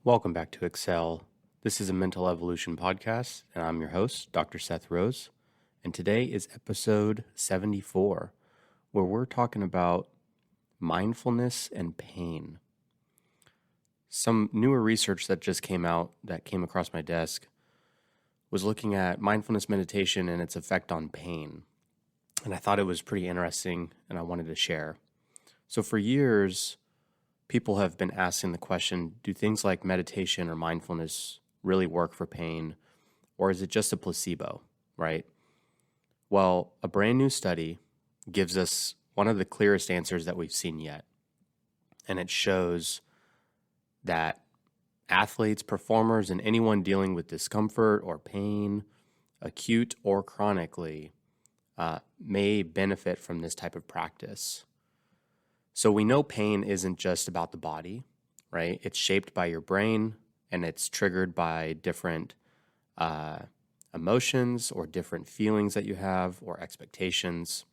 Welcome back to Excel. This is a mental evolution podcast, and I'm your host, Dr. Seth Rose. And today is episode 74, where we're talking about mindfulness and pain. Some newer research that just came out that came across my desk was looking at mindfulness meditation and its effect on pain. And I thought it was pretty interesting, and I wanted to share. So for years, people have been asking the question, do things like meditation or mindfulness really work for pain, or is it just a placebo, right? Well, a brand new study gives us one of the clearest answers that we've seen yet. And it shows that athletes, performers, and anyone dealing with discomfort or pain, acute or chronically, may benefit from this type of practice. So we know pain isn't just about the body, right? It's shaped by your brain, and it's triggered by different emotions or different feelings that you have or expectations.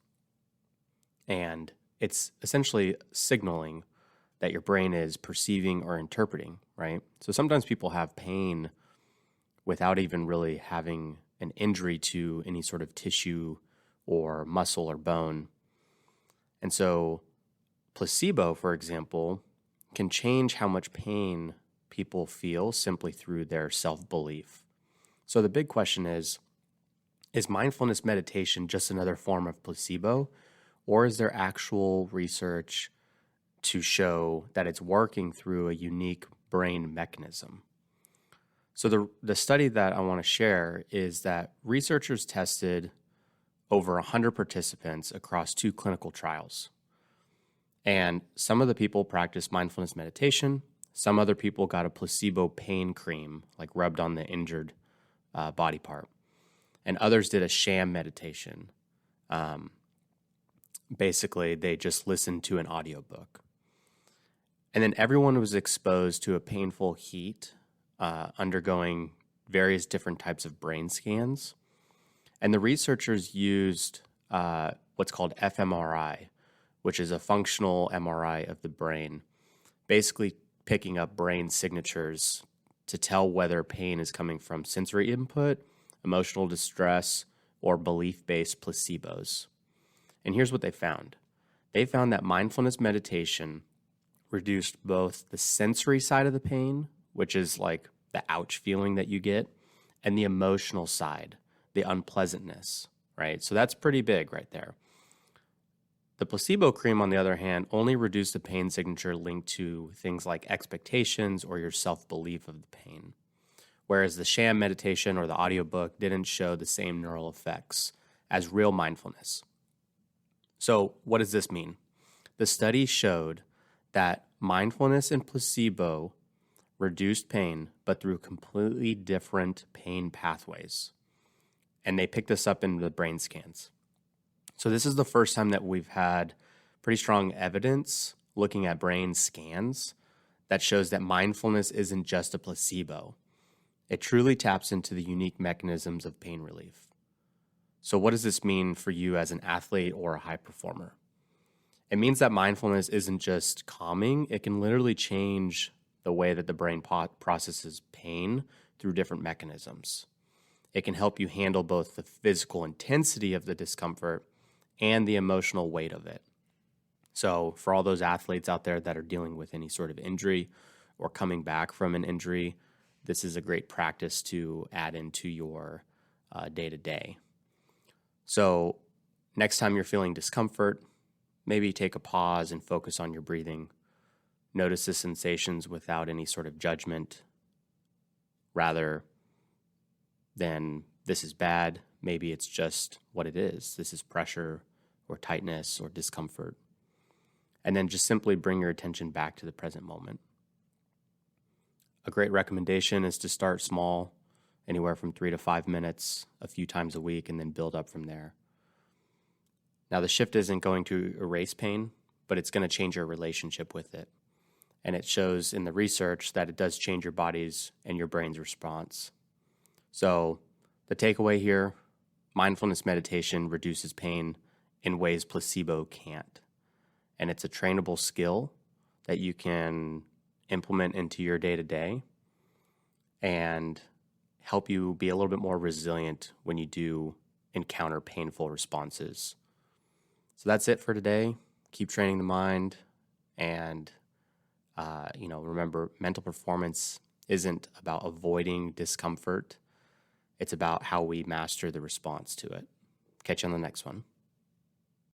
And it's essentially signaling that your brain is perceiving or interpreting, right? So sometimes people have pain without even really having an injury to any sort of tissue or muscle or bone. And so placebo, for example, can change how much pain people feel simply through their self-belief. So the big question is mindfulness meditation just another form of placebo, or is there actual research to show that it's working through a unique brain mechanism? So the study that I want to share is that researchers tested over 100 participants across 2 clinical trials. And some of the people practiced mindfulness meditation. Some other people got a placebo pain cream, like rubbed on the injured body part. And others did a sham meditation. Basically, they just listened to an audiobook. And then everyone was exposed to a painful heat, undergoing various different types of brain scans. And the researchers used what's called fMRI, which is a functional MRI of the brain, basically picking up brain signatures to tell whether pain is coming from sensory input, emotional distress, or belief-based placebos. And here's what they found. They found that mindfulness meditation reduced both the sensory side of the pain, which is like the ouch feeling that you get, and the emotional side, the unpleasantness, right? So that's pretty big right there. The placebo cream, on the other hand, only reduced the pain signature linked to things like expectations or your self-belief of the pain, whereas the sham meditation or the audiobook didn't show the same neural effects as real mindfulness. So what does this mean? The study showed that mindfulness and placebo reduced pain, but through completely different pain pathways. And they picked this up in the brain scans. So this is the first time that we've had pretty strong evidence looking at brain scans that shows that mindfulness isn't just a placebo. It truly taps into the unique mechanisms of pain relief. So what does this mean for you as an athlete or a high performer? It means that mindfulness isn't just calming. It can literally change the way that the brain processes pain through different mechanisms. It can help you handle both the physical intensity of the discomfort and the emotional weight of it. So for all those athletes out there that are dealing with any sort of injury or coming back from an injury, this is a great practice to add into your day-to-day. So next time you're feeling discomfort, maybe take a pause and focus on your breathing. Notice the sensations without any sort of judgment, rather than this is bad. Maybe it's just what it is. This is pressure or tightness or discomfort. And then just simply bring your attention back to the present moment. A great recommendation is to start small, anywhere from 3 to 5 minutes, a few times a week, and then build up from there. Now, the shift isn't going to erase pain, but it's going to change your relationship with it. And it shows in the research that it does change your body's and your brain's response. So the takeaway here, mindfulness meditation reduces pain in ways placebo can't. And it's a trainable skill that you can implement into your day-to-day. and help you be a little bit more resilient when you do encounter painful responses. So that's it for today. Keep training the mind, and remember, mental performance isn't about avoiding discomfort. It's about how we master the response to it. Catch you on the next one.